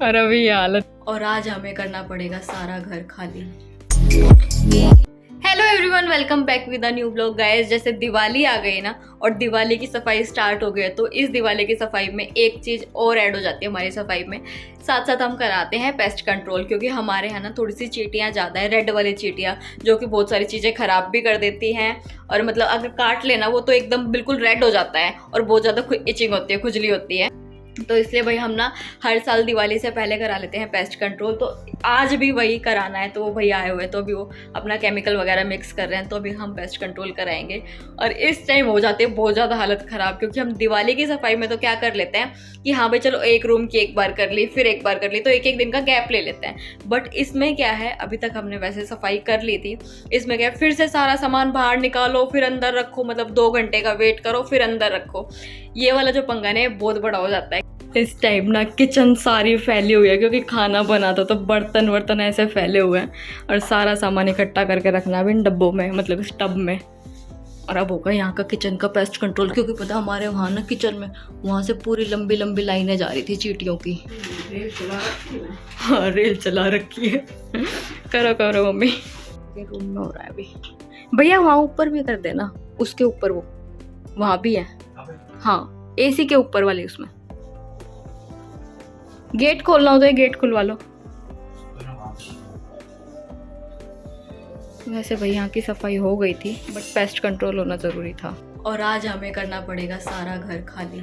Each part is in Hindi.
और अभी ये हालत। और आज हमें करना पड़ेगा सारा घर खाली। Hello everyone, welcome back with a new blog. Guys, जैसे दिवाली आ गई ना और दिवाली की सफाई स्टार्ट हो गई है, तो इस दिवाली की सफाई में एक चीज़ और ऐड हो जाती है हमारी सफाई में। साथ साथ हम कराते हैं पेस्ट कंट्रोल, क्योंकि हमारे यहाँ ना थोड़ी सी चींटियाँ ज़्यादा है, रेड वाली चींटियाँ, जो कि बहुत सारी चीज़ें ख़राब भी कर देती हैं। और मतलब अगर काट लेना वो तो एकदम बिल्कुल रेड हो जाता है और बहुत ज़्यादा इचिंग होती है, खुजली होती है। तो इसलिए भाई हम ना हर साल दिवाली से पहले करा लेते हैं पेस्ट कंट्रोल। तो आज भी वही कराना है, तो वो भैया आए हुए हैं, तो अभी वो अपना केमिकल वगैरह मिक्स कर रहे हैं, तो अभी हम पेस्ट कंट्रोल कराएंगे। और इस टाइम हो जाती है बहुत ज़्यादा हालत ख़राब, क्योंकि हम दिवाली की सफाई में तो क्या कर लेते हैं कि हाँ भाई चलो एक रूम की एक बार कर ली, फिर एक बार कर ली, तो एक एक दिन का गैप ले लेते हैं। बट इसमें क्या है, अभी तक हमने वैसे सफाई कर ली थी, इसमें क्या है फिर से सारा सामान बाहर निकालो, फिर अंदर रखो, मतलब 2 घंटे का वेट करो, फिर अंदर रखो। ये वाला जो पंगा है बहुत बड़ा हो जाता है। इस टाइम ना किचन सारी फैली हुई है, क्योंकि खाना बनाता तो बर्तन वर्तन ऐसे फैले हुए हैं, और सारा सामान इकट्ठा करके रखना भी इन डब्बों में, मतलब इस टब में। और अब होगा यहाँ का किचन का पेस्ट कंट्रोल, क्योंकि पता हमारे वहाँ ना किचन में वहाँ से पूरी लंबी लंबी लाइनें जा रही थी चींटियों की। हाँ, रेल चला रखी है। करो करो मम्मी। ये रूम में हो रहा है अभी। भैया वहाँ ऊपर भी कर देना, उसके ऊपर वो वहाँ भी है। हाँ, एसी के ऊपर वाले उसमें गेट खोलना हो तो ये गेट खुलवा लो। वैसे भाई यहाँ की सफाई हो गई थी, बट पेस्ट कंट्रोल होना ज़रूरी था। और आज हमें करना पड़ेगा सारा घर खाली।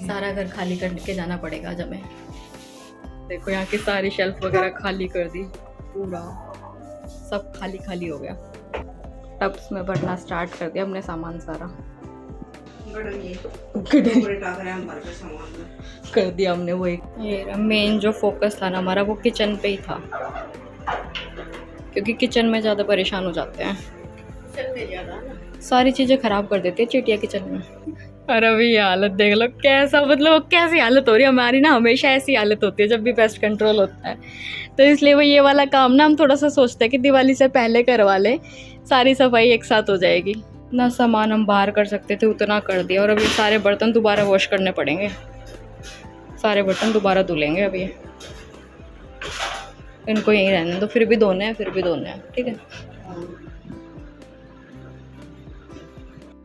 सारा घर खाली करके जाना पड़ेगा आज हमें। देखो यहाँ की सारी शेल्फ वगैरह खाली कर दी, पूरा सब खाली खाली हो गया। टब्स में भरना स्टार्ट कर दिया हमने सामान सारा। कर दिया हमने वो। एक ये मेन जो फोकस था ना हमारा, वो किचन पे ही था, क्योंकि किचन में ज़्यादा परेशान हो जाते हैं, सारी चीज़ें ख़राब कर देती है चींटियाँ किचन में। और अभी ये हालत देख लो कैसा, मतलब कैसी हालत हो रही है हमारी ना। हमेशा ऐसी हालत होती है जब भी पेस्ट कंट्रोल होता है, तो इसलिए वो ये वाला काम ना हम थोड़ा सा सोचते हैं कि दिवाली से पहले करवा लें, सारी सफाई एक साथ हो जाएगी। ना सामान हम बाहर कर सकते थे उतना कर दिया, और अभी सारे बर्तन दोबारा वॉश करने पड़ेंगे, सारे बर्तन दोबारा धुलेंगे अभी। इनको यहीं रहने दो, फिर भी धोने हैं, फिर भी धोने हैं, ठीक है।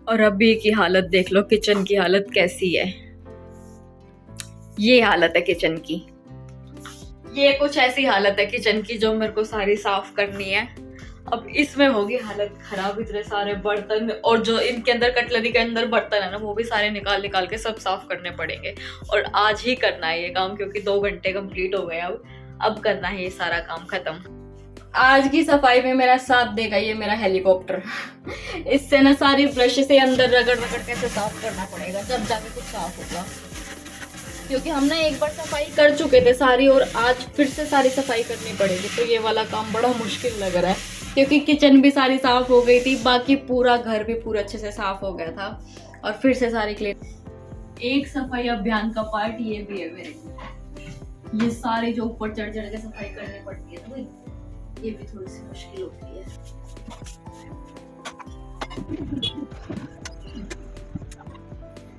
और अभी की हालत देख लो, किचन की हालत कैसी है। ये हालत है किचन की, ये कुछ ऐसी हालत है किचन की जो मेरे को सारी साफ करनी है। अब इसमें होगी हालत खराब, इतने सारे बर्तन, और जो इनके अंदर कटलरी के अंदर बर्तन है ना, वो भी सारे निकाल निकाल के सब साफ करने पड़ेंगे। और आज ही करना है ये काम, क्योंकि 2 घंटे कंप्लीट हो गए। अब करना है ये सारा काम खत्म। आज की सफाई में मेरा साथ देगा ये मेरा हेलीकॉप्टर। इससे ना सारी ब्रश से अंदर रगड़ रगड़ कैसे साफ करना पड़ेगा, जब जाके कुछ साफ होगा। क्योंकि हम ना एक बार सफाई कर चुके थे सारी, और आज फिर से सारी सफाई करनी पड़ेगी, तो ये वाला काम बड़ा मुश्किल लग रहा है, क्योंकि किचन भी सारी साफ हो गई थी, बाकी पूरा घर भी पूरा अच्छे से साफ हो गया था, और फिर से सारी क्लीन। एक सफाई अभियान का पार्ट ये भी है मेरे को। ये सारे जो ऊपर चढ़ चढ़ के सफाई करनी पड़ती है, तो ये भी थोड़ी सी मुश्किल होती है।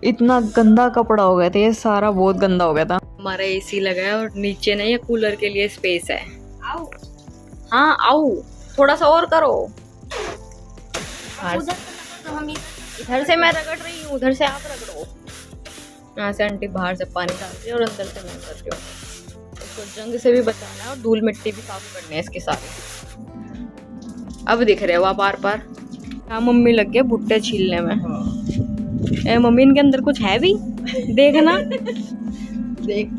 इतना गंदा कपड़ा हो गया था ये सारा, बहुत गंदा हो गया था। हमारा एसी लगा है और नीचे ना ये कूलर के लिए स्पेस है। आओ, हाँ आओ, थोड़ा सा और करो। इधर से मैं रगड़ रही हूँ, उधर से आप रगड़ो। यहाँ से आंटी बाहर से पानी डाल रही है और अंदर से मैं कर रही हूँ। इसको जंग से भी बचाना है और धूल मिट्टी भी साफ करनी है इसके सारे। अब दिख रहे हो आप आर पार। हाँ, मम्मी लग गए भुट्टे छीलने में। मम्मी इनके अंदर कुछ है भी, देखना। देख,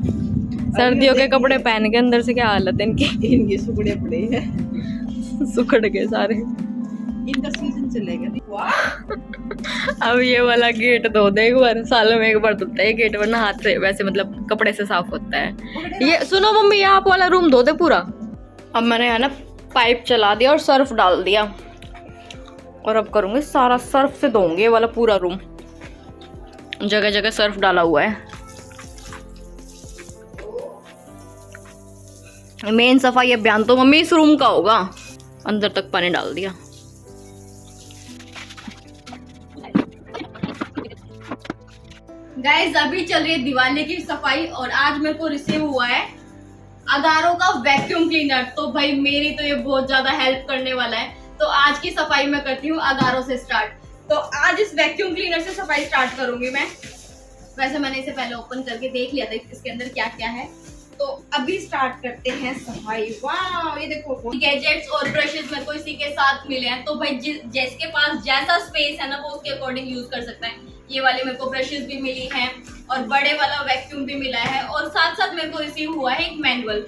सर्दियों के कपड़े पहन के अंदर से क्या हालत है इनकी। इनके सुखड़े पड़े हैं, सुखड़ गए सारे। इनका सीजन चलेगा। अब ये वाला गेट धो दे एक बार, साल में एक बार धोता है ये गेट, वरना हाथ से वैसे मतलब कपड़े से साफ होता है। ये सुनो मम्मी, ये आप वाला रूम धो दे पूरा। अब मैंने यहाँ ना पाइप चला दिया और सर्फ डाल दिया, और अब करूँगी सारा सर्फ से धोऊंगी ये वाला पूरा रूम। जगह जगह सर्फ डाला हुआ है। मेन सफाई अभियान तो मम्मी इस रूम का होगा। अंदर तक पानी डाल दिया। गाइस अभी चल रही है दिवाली की सफाई और आज मेरे को रिसीव हुआ है अगारो का वैक्यूम क्लीनर। तो भाई मेरी तो ये बहुत ज्यादा हेल्प करने वाला है। तो आज की सफाई मैं करती हूँ अगारो से स्टार्ट। तो आज इस वैक्यूम क्लीनर से सफाई स्टार्ट करूंगी मैं। वैसे मैंने इसे पहले ओपन करके देख लिया था इसके अंदर क्या क्या है। तो अभी स्टार्ट करते हैं सफाई। वाह ये देखो गैजेट्स और ब्रशेस मेरे को इसी के साथ मिले हैं। तो भाई जिसके पास जैसा स्पेस है ना वो उसके अकॉर्डिंग यूज कर सकता है। ये वाले मेरे को ब्रशेस भी मिली हैं और बड़े वाला वैक्यूम भी मिला है और साथ साथ मेरे को रिसीव हुआ है एक मैनुअल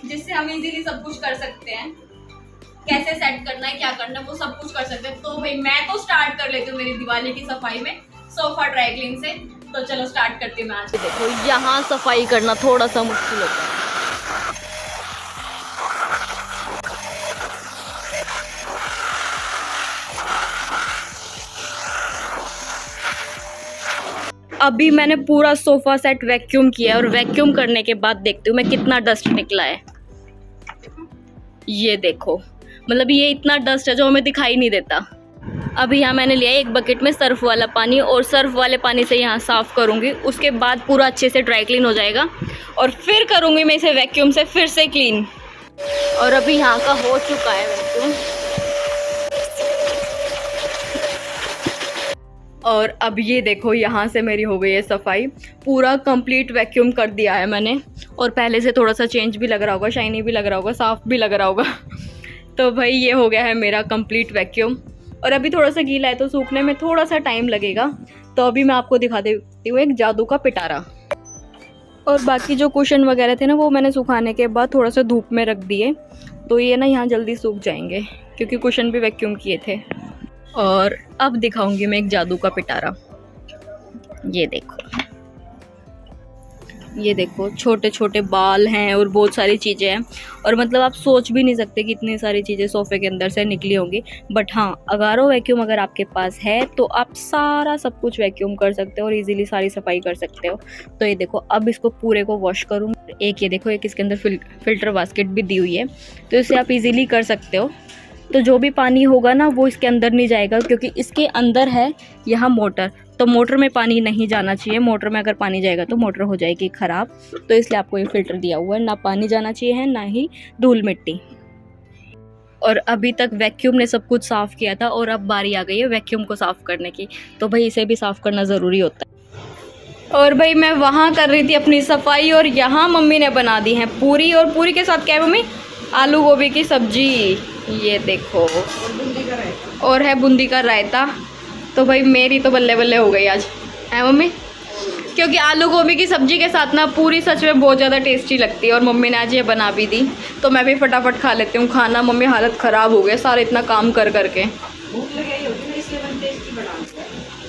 जिससे हम इजीली सब कुछ कर सकते हैं। कैसे सेट करना है क्या करना है वो सब कुछ कर सकते हैं। तो भाई मैं तो स्टार्ट कर लेती हूँ मेरी दिवाली की सफाई में सोफा ड्राई क्लीन से। तो चलो स्टार्ट करती हूँ मैं आज। देखो यहाँ सफाई करना थोड़ा सा मुश्किल होता है। अभी मैंने पूरा सोफा सेट वैक्यूम किया और वैक्यूम करने के बाद देखती हूँ मैं कितना डस्ट निकला है। ये देखो मतलब ये इतना डस्ट है जो हमें दिखाई नहीं देता। अभी यहाँ मैंने लिया है एक बकेट में सर्फ वाला पानी और सर्फ वाले पानी से यहाँ साफ़ करूँगी। उसके बाद पूरा अच्छे से ड्राई क्लीन हो जाएगा और फिर करूँगी मैं इसे वैक्यूम से फिर से क्लीन। और अभी यहाँ का हो चुका है वैक्यूम। और अब ये देखो यहाँ से मेरी हो गई है सफाई। पूरा कंप्लीट वैक्यूम कर दिया है मैंने और पहले से थोड़ा सा चेंज भी लग रहा होगा, शाइनी भी लग रहा होगा, साफ़ भी लग रहा होगा। तो भाई ये हो गया है मेरा कंप्लीट वैक्यूम। और अभी थोड़ा सा गीला है तो सूखने में थोड़ा सा टाइम लगेगा। तो अभी मैं आपको दिखा देती हूँ एक जादू का पिटारा। और बाकी जो कुशन वगैरह थे ना वो मैंने सुखाने के बाद थोड़ा सा धूप में रख दिए। तो ये ना यहाँ जल्दी सूख जाएंगे क्योंकि कुशन भी वैक्यूम किए थे। और अब दिखाऊंगी मैं एक जादू का पिटारा। ये देखो छोटे छोटे बाल हैं और बहुत सारी चीज़ें हैं। और मतलब आप सोच भी नहीं सकते कि इतनी सारी चीज़ें सोफ़े के अंदर से निकली होंगी। बट हाँ अगारो वैक्यूम अगर आपके पास है तो आप सारा सब कुछ वैक्यूम कर सकते हो और इजीली सारी सफाई कर सकते हो। तो ये देखो अब इसको पूरे को वॉश करूँगी। एक ये देखो एक इसके अंदर फिल्टर बास्केट भी दी हुई है तो इसे आप इजीली कर सकते हो। तो जो भी पानी होगा ना वो इसके अंदर नहीं जाएगा क्योंकि इसके अंदर है यहाँ मोटर। तो मोटर में पानी नहीं जाना चाहिए। मोटर में अगर पानी जाएगा तो मोटर हो जाएगी ख़राब। तो इसलिए आपको ये फ़िल्टर दिया हुआ है। ना पानी जाना चाहिए है ना ही धूल मिट्टी। और अभी तक वैक्यूम ने सब कुछ साफ़ किया था और अब बारी आ गई है वैक्यूम को साफ़ करने की। तो भाई इसे भी साफ़ करना ज़रूरी होता है। और भाई मैं वहाँ कर रही थी अपनी सफाई और यहाँ मम्मी ने बना दी है पूरी। और पूरी के साथ क्या है मम्मी? आलू गोभी की सब्जी। ये देखो और है बूंदी का रायता। तो भाई मेरी तो बल्ले बल्ले हो गई आज है मम्मी, क्योंकि आलू गोभी की सब्जी के साथ ना पूरी सच में बहुत ज़्यादा टेस्टी लगती है। और मम्मी ने आज ये बना भी दी तो मैं भी फटाफट खा लेती हूँ खाना। मम्मी हालत ख़राब हो गई सारे इतना काम कर करके।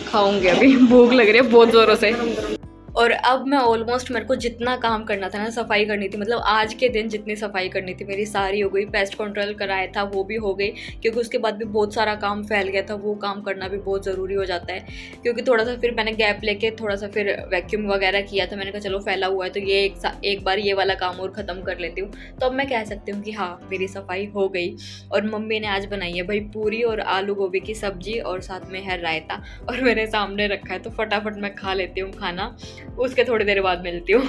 खाऊंगी अभी, भूख लग रही है बहुत ज़ोरों से। और अब मैं ऑलमोस्ट मेरे को जितना काम करना था ना सफाई करनी थी, मतलब आज के दिन जितनी सफाई करनी थी मेरी सारी हो गई। पेस्ट कंट्रोल कराया था वो भी हो गई क्योंकि उसके बाद भी बहुत सारा काम फैल गया था। वो काम करना भी बहुत ज़रूरी हो जाता है क्योंकि थोड़ा सा फिर मैंने गैप लेके थोड़ा सा फिर वैक्यूम वगैरह किया था। मैंने कहा चलो फैला हुआ है तो ये एक बार ये वाला काम और ख़त्म कर लेती हूँ। तो अब मैं कह सकती हूँ कि हाँ मेरी सफाई हो गई। और मम्मी ने आज बनाई है भाई पूरी और आलू गोभी की सब्जी और साथ में है रायता और मेरे सामने रखा है। तो फटाफट मैं खा लेती हूँ खाना, उसके थोड़ी देर बाद मिलती हूँ।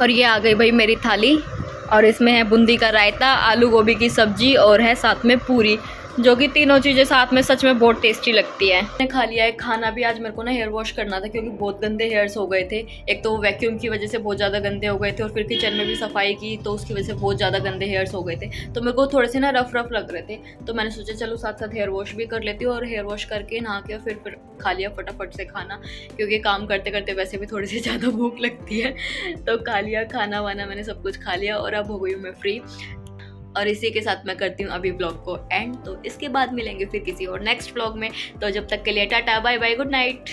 और ये आ गई भाई मेरी थाली और इसमें है बूंदी का रायता, आलू गोभी की सब्जी और है साथ में पूरी, जो कि तीनों चीज़ें साथ में सच में बहुत टेस्टी लगती है। मैंने खा लिया है खाना भी। आज मेरे को ना हेयर वॉश करना था क्योंकि बहुत गंदे हेयर्स हो गए थे। एक तो वैक्यूम की वजह से बहुत ज़्यादा गंदे हो गए थे और फिर किचन में भी सफाई की तो उसकी वजह से बहुत ज़्यादा गंदे हेयर्स हो गए थे। तो मेरे को थोड़े से ना रफ लग रहे थे तो मैंने सोचा चलो साथ साथ हेयर वॉश भी कर लेती हूँ। और हेयर वॉश करके नहा के फिर खा लिया फटाफट से खाना क्योंकि काम करते करते वैसे भी थोड़ी सी ज़्यादा भूख लगती है। तो खा लिया खाना वाना, मैंने सब कुछ खा लिया और अब हो गई हूँ मैं फ्री। और इसी के साथ मैं करती हूँ अभी व्लॉग को एंड। तो इसके बाद मिलेंगे फिर किसी और नेक्स्ट व्लॉग में। तो जब तक के लिए tata bye bye good night.